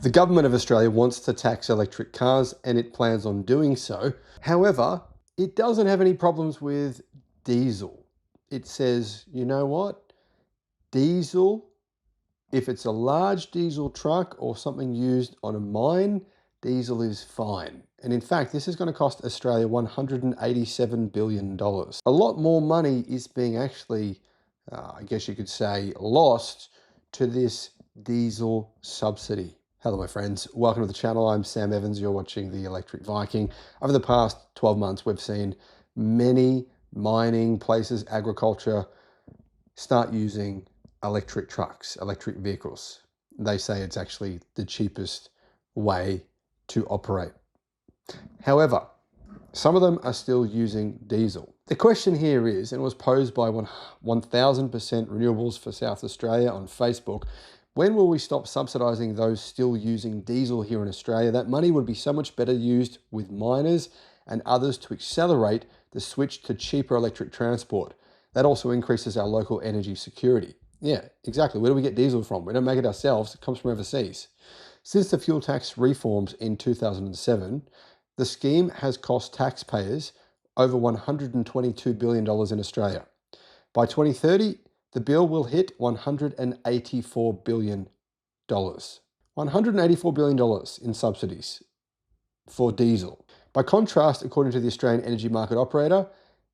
The government of Australia wants to tax electric cars and it plans on doing so. However, it doesn't have any problems with diesel. It says, you know what? Diesel, if it's a large diesel truck or something used on a mine, diesel is fine. And in fact, this is going to cost Australia $187 billion. A lot more money is being actually, I guess you could say, lost to this diesel subsidy. Hello, my friends. Welcome to the channel. I'm Sam Evans. You're watching the Electric Viking. Over the past 12 months, we've seen many mining places, agriculture, start using electric trucks, electric vehicles. They say it's actually the cheapest way to operate. However, some of them are still using diesel. The question here is, and it was posed by 1000% Renewables for South Australia on Facebook, when will we stop subsidising those still using diesel here in Australia? That money would be so much better used with miners and others to accelerate the switch to cheaper electric transport. That also increases our local energy security. Yeah, exactly. Where do we get diesel from? We don't make it ourselves. It comes from overseas. Since the fuel tax reforms in 2007, the scheme has cost taxpayers over $122 billion in Australia. By 2030, the bill will hit $184 billion. $184 billion in subsidies for diesel. By contrast, according to the Australian Energy Market Operator,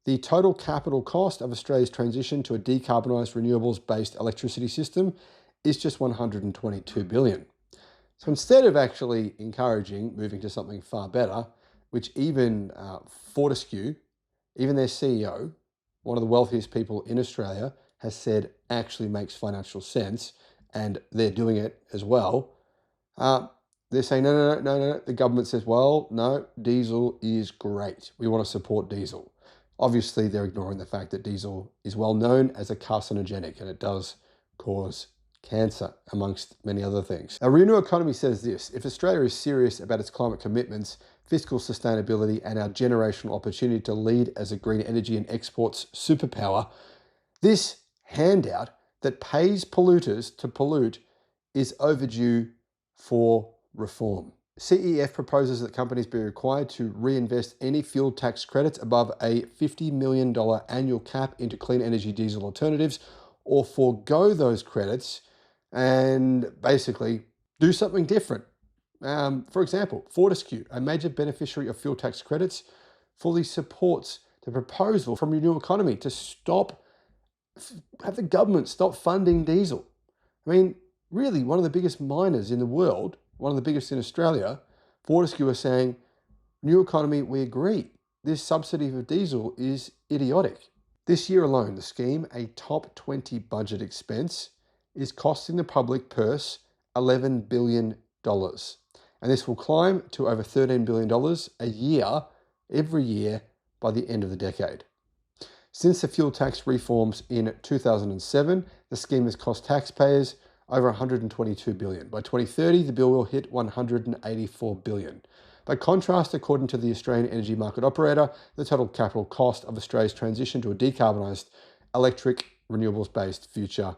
the total capital cost of Australia's transition to a decarbonised renewables-based electricity system is just $122 billion. So instead of actually encouraging moving to something far better, which even Fortescue, even their CEO, one of the wealthiest people in Australia, has said actually makes financial sense, and they're doing it as well. They're saying, no. The government says, well, no, diesel is great. We want to support diesel. Obviously, they're ignoring the fact that diesel is well known as a carcinogenic, and it does cause cancer, amongst many other things. Our Renewable Economy says this: if Australia is serious about its climate commitments, fiscal sustainability, and our generational opportunity to lead as a green energy and exports superpower, this handout that pays polluters to pollute is overdue for reform. CEF proposes that companies be required to reinvest any fuel tax credits above a $50 million annual cap into clean energy diesel alternatives, or forego those credits and basically do something different. For example, Fortescue, a major beneficiary of fuel tax credits, fully supports the proposal from Renewable Economy to have the government stop funding diesel. I mean, really, one of the biggest miners in the world, one of the biggest in Australia, Fortescue are saying, New Economy, we agree. This subsidy for diesel is idiotic. This year alone, the scheme, a top 20 budget expense, is costing the public purse $11 billion. And this will climb to over $13 billion a year, every year, by the end of the decade. Since the fuel tax reforms in 2007, the scheme has cost taxpayers over $122 billion. By 2030, the bill will hit $184 billion. By contrast, according to the Australian Energy Market Operator, the total capital cost of Australia's transition to a decarbonised electric, renewables-based future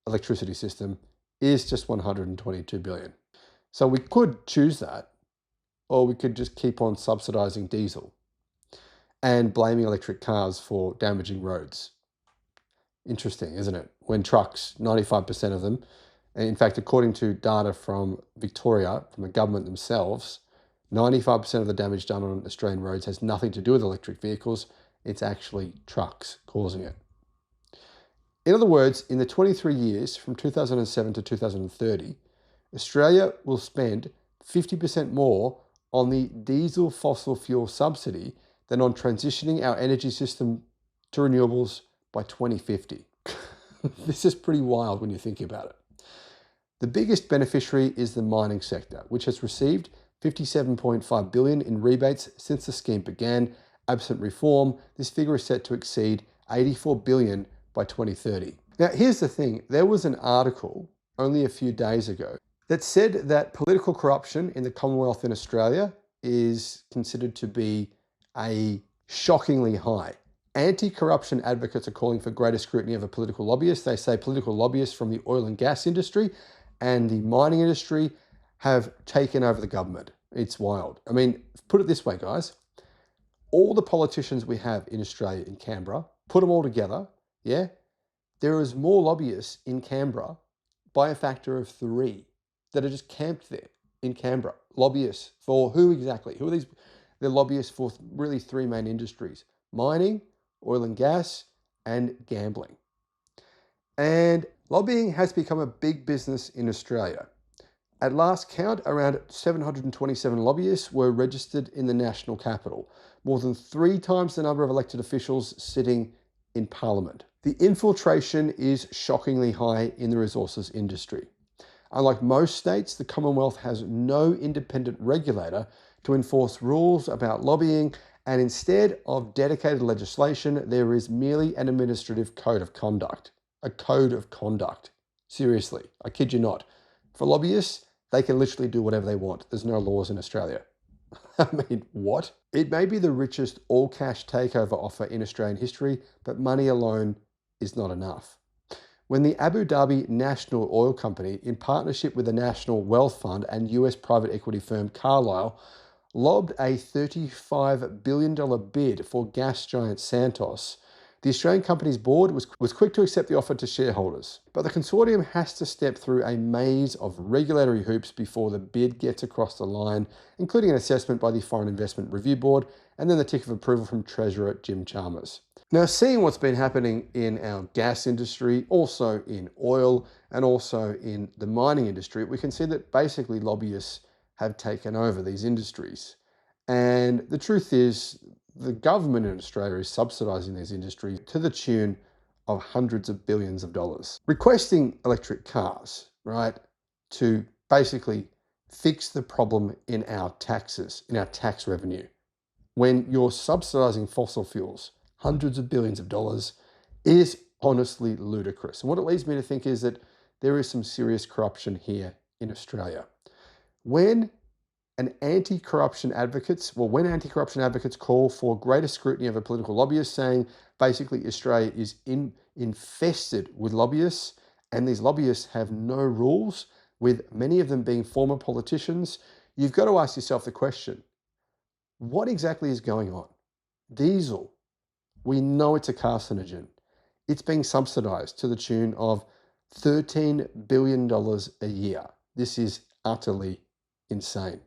electricity system is just $122 billion. So we could choose that, or we could just keep on subsidising diesel and blaming electric cars for damaging roads. Interesting, isn't it? When trucks, 95% of them, and in fact, according to data from Victoria, from the government themselves, 95% of the damage done on Australian roads has nothing to do with electric vehicles. It's actually trucks causing it. In other words, in the 23 years from 2007 to 2030, Australia will spend 50% more on the diesel fossil fuel subsidy than on transitioning our energy system to renewables by 2050. This is pretty wild when you think about it. The biggest beneficiary is the mining sector, which has received $57.5 billion in rebates since the scheme began. Absent reform, this figure is set to exceed $84 billion by 2030. Now, here's the thing. There was an article only a few days ago that said that political corruption in the Commonwealth in Australia is considered to be shockingly high. Anti-corruption advocates are calling for greater scrutiny over political lobbyists. They say political lobbyists from the oil and gas industry and the mining industry have taken over the government. It's wild. I mean, put it this way, guys. All the politicians we have in Australia, in Canberra, put them all together, yeah, there is more lobbyists in Canberra by a factor of 3 that are just camped there in Canberra. Lobbyists for who exactly? Who are these? They're lobbyists for really 3 main industries: mining, oil and gas, and gambling. And lobbying has become a big business in Australia. At last count, around 727 lobbyists were registered in the national capital, more than 3 times the number of elected officials sitting in Parliament. The infiltration is shockingly high in the resources industry. Unlike most states, the Commonwealth has no independent regulator to enforce rules about lobbying, and instead of dedicated legislation, there is merely an administrative code of conduct. A code of conduct. Seriously, I kid you not. For lobbyists, they can literally do whatever they want. There's no laws in Australia. I mean, what? It may be the richest all-cash takeover offer in Australian history, but money alone is not enough. When the Abu Dhabi National Oil Company, in partnership with the National Wealth Fund and US private equity firm Carlyle, lobbed a $35 billion bid for gas giant Santos, the Australian company's board was quick to accept the offer to shareholders. But the consortium has to step through a maze of regulatory hoops before the bid gets across the line, including an assessment by the Foreign Investment Review Board and then the tick of approval from Treasurer Jim Chalmers. Now, seeing what's been happening in our gas industry, also in oil, and also in the mining industry, we can see that basically lobbyists have taken over these industries. And the truth is, the government in Australia is subsidising these industries to the tune of hundreds of billions of dollars. Requesting electric cars, right, to basically fix the problem in our taxes, in our tax revenue, when you're subsidising fossil fuels, hundreds of billions of dollars, is honestly ludicrous. And what it leads me to think is that there is some serious corruption here in Australia. When anti-corruption advocates call for greater scrutiny of a political lobbyist, saying basically Australia is infested with lobbyists, and these lobbyists have no rules, with many of them being former politicians, you've got to ask yourself the question, what exactly is going on? Diesel, we know it's a carcinogen. It's being subsidized to the tune of $13 billion a year. This is utterly insane.